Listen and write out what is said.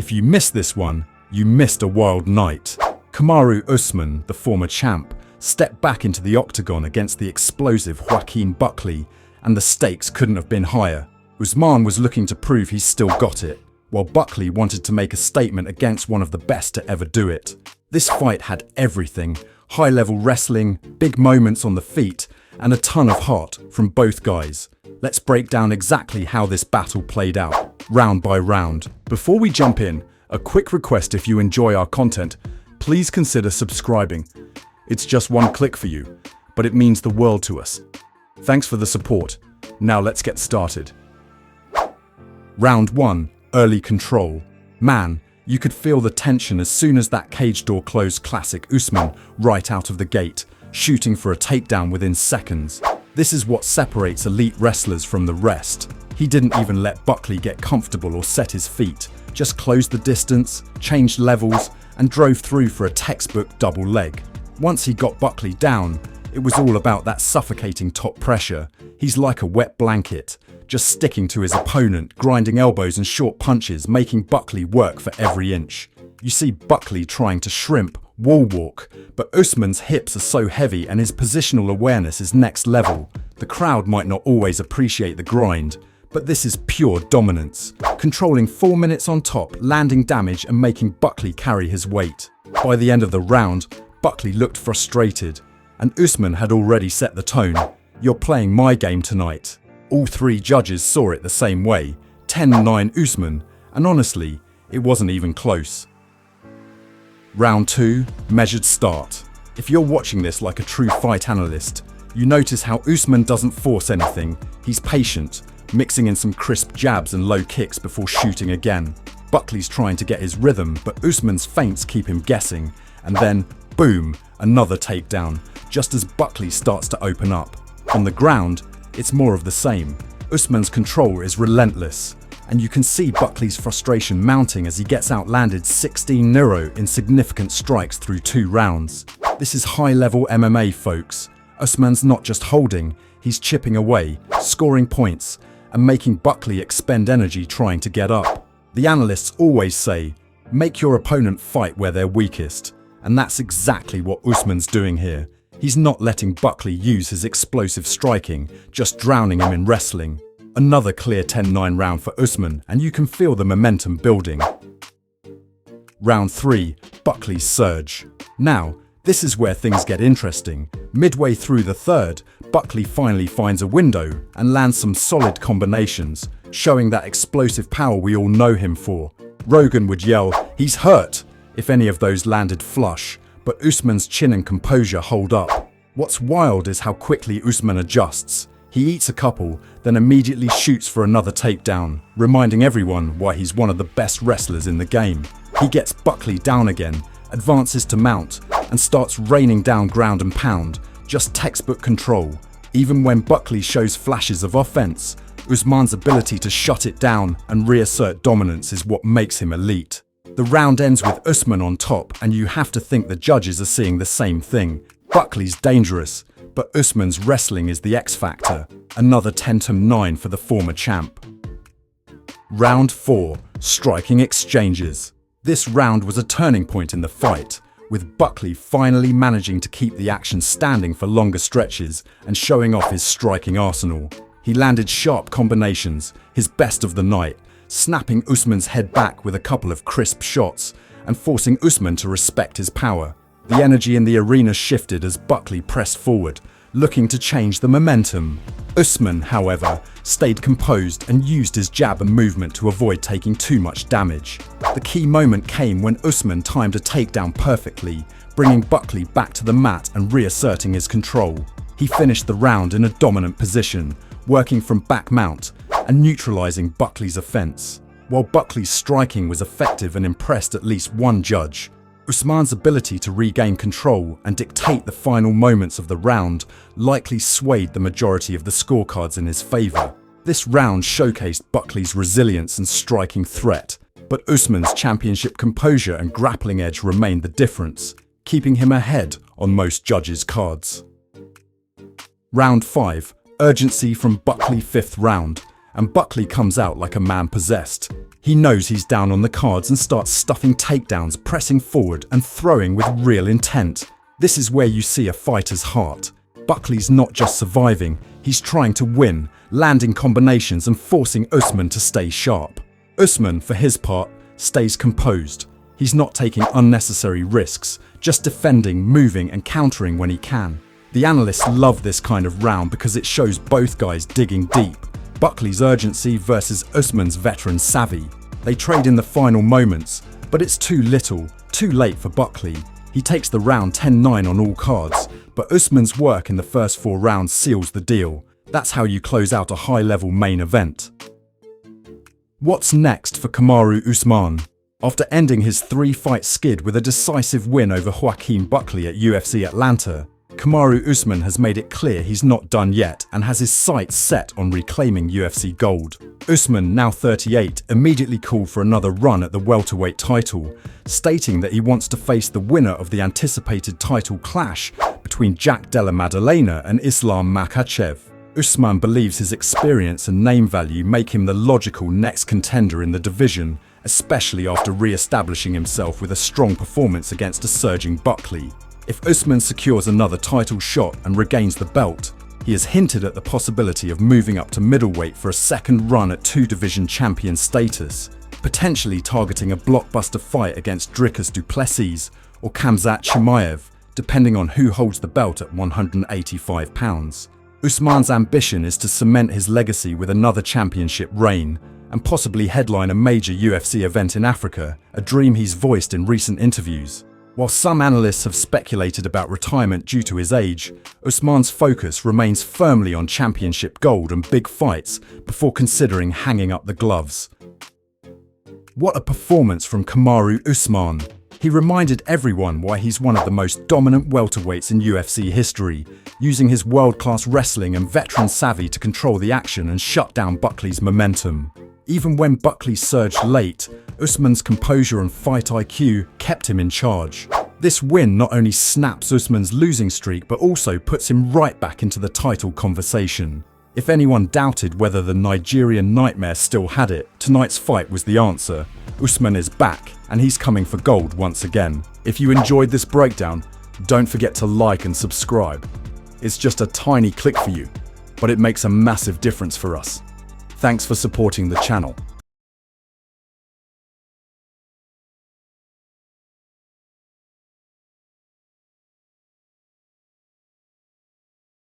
If you missed this one, you missed a wild night. Kamaru Usman, the former champ, stepped back into the octagon against the explosive Joaquin Buckley, and the stakes couldn't have been higher. Usman was looking to prove he's still got it, while Buckley wanted to make a statement against one of the best to ever do it. This fight had everything: high-level wrestling, big moments on the feet, and a ton of heart from both guys. Let's break down exactly how this battle played out, round by round. Before we jump in, a quick request: if you enjoy our content, please consider subscribing. It's just one click for you, but it means the world to us. Thanks for the support. Now let's get started. Round 1. Early control. Man, you could feel the tension as soon as that cage door closed. Classic Usman right out of the gate, shooting for a takedown within seconds. This is what separates elite wrestlers from the rest. He didn't even let Buckley get comfortable or set his feet, just closed the distance, changed levels, and drove through for a textbook double leg. Once he got Buckley down, it was all about that suffocating top pressure. He's like a wet blanket, just sticking to his opponent, grinding elbows and short punches, making Buckley work for every inch. You see Buckley trying to shrimp, wall walk, but Usman's hips are so heavy and his positional awareness is next level. The crowd might not always appreciate the grind, but this is pure dominance. Controlling 4 minutes on top, landing damage and making Buckley carry his weight. By the end of the round, Buckley looked frustrated, and Usman had already set the tone. "You're playing my game tonight." All three judges saw it the same way, 10-9 Usman, and honestly, it wasn't even close. Round 2, measured start. If you're watching this like a true fight analyst, you notice how Usman doesn't force anything. He's patient, mixing in some crisp jabs and low kicks before shooting again. Buckley's trying to get his rhythm, but Usman's feints keep him guessing, and then, boom, another takedown, just as Buckley starts to open up. On the ground, it's more of the same. Usman's control is relentless, and you can see Buckley's frustration mounting as he gets outlanded 16-0 in significant strikes through 2 rounds. This is high-level MMA, folks. Usman's not just holding, he's chipping away, scoring points, and making Buckley expend energy trying to get up. The analysts always say, make your opponent fight where they're weakest, and that's exactly what Usman's doing here. He's not letting Buckley use his explosive striking, just drowning him in wrestling. Another clear 10-9 round for Usman, and you can feel the momentum building. Round 3, Buckley's surge. Now, this is where things get interesting. Midway through the third, Buckley finally finds a window and lands some solid combinations, showing that explosive power we all know him for. Rogan would yell, "He's hurt," if any of those landed flush, but Usman's chin and composure hold up. What's wild is how quickly Usman adjusts. He eats a couple, then immediately shoots for another takedown, reminding everyone why he's one of the best wrestlers in the game. He gets Buckley down again, advances to mount, and starts raining down ground and pound, just textbook control. Even when Buckley shows flashes of offense, Usman's ability to shut it down and reassert dominance is what makes him elite. The round ends with Usman on top, and you have to think the judges are seeing the same thing. Buckley's dangerous, but Usman's wrestling is the X factor. Another 10-9 for the former champ. Round 4, striking exchanges. This round was a turning point in the fight, with Buckley finally managing to keep the action standing for longer stretches and showing off his striking arsenal. He landed sharp combinations, his best of the night, snapping Usman's head back with a couple of crisp shots and forcing Usman to respect his power. The energy in the arena shifted as Buckley pressed forward, looking to change the momentum. Usman, however, stayed composed and used his jab and movement to avoid taking too much damage. The key moment came when Usman timed a takedown perfectly, bringing Buckley back to the mat and reasserting his control. He finished the round in a dominant position, working from back mount and neutralizing Buckley's offense. While Buckley's striking was effective and impressed at least one judge, Usman's ability to regain control and dictate the final moments of the round likely swayed the majority of the scorecards in his favor. This round showcased Buckley's resilience and striking threat, but Usman's championship composure and grappling edge remained the difference, keeping him ahead on most judges' cards. Round 5. Urgency from Buckley. 5th round, and Buckley comes out like a man possessed. He knows he's down on the cards and starts stuffing takedowns, pressing forward and throwing with real intent. This is where you see a fighter's heart. Buckley's not just surviving, he's trying to win, landing combinations and forcing Usman to stay sharp. Usman, for his part, stays composed. He's not taking unnecessary risks, just defending, moving and countering when he can. The analysts love this kind of round because it shows both guys digging deep. Buckley's urgency versus Usman's veteran savvy. They trade in the final moments, but it's too little, too late for Buckley. He takes the round 10-9 on all cards, but Usman's work in the first 4 rounds seals the deal. That's how you close out a high-level main event. What's next for Kamaru Usman? After ending his 3-fight skid with a decisive win over Joaquin Buckley at UFC Atlanta, Kamaru Usman has made it clear he's not done yet and has his sights set on reclaiming UFC gold. Usman, now 38, immediately called for another run at the welterweight title, stating that he wants to face the winner of the anticipated title clash between Jack Della Maddalena and Islam Makhachev. Usman believes his experience and name value make him the logical next contender in the division, especially after re-establishing himself with a strong performance against a surging Buckley. If Usman secures another title shot and regains the belt, he has hinted at the possibility of moving up to middleweight for a second run at 2-division champion status, potentially targeting a blockbuster fight against Dricus du Plessis or Khamzat Chimaev, depending on who holds the belt at 185 pounds. Usman's ambition is to cement his legacy with another championship reign and possibly headline a major UFC event in Africa, a dream he's voiced in recent interviews. While some analysts have speculated about retirement due to his age, Usman's focus remains firmly on championship gold and big fights before considering hanging up the gloves. What a performance from Kamaru Usman! He reminded everyone why he's one of the most dominant welterweights in UFC history, using his world-class wrestling and veteran savvy to control the action and shut down Buckley's momentum. Even when Buckley surged late, Usman's composure and fight IQ kept him in charge. This win not only snaps Usman's losing streak but also puts him right back into the title conversation. If anyone doubted whether the Nigerian nightmare still had it, tonight's fight was the answer. Usman is back and he's coming for gold once again. If you enjoyed this breakdown, don't forget to like and subscribe. It's just a tiny click for you, but it makes a massive difference for us. Thanks for supporting the channel.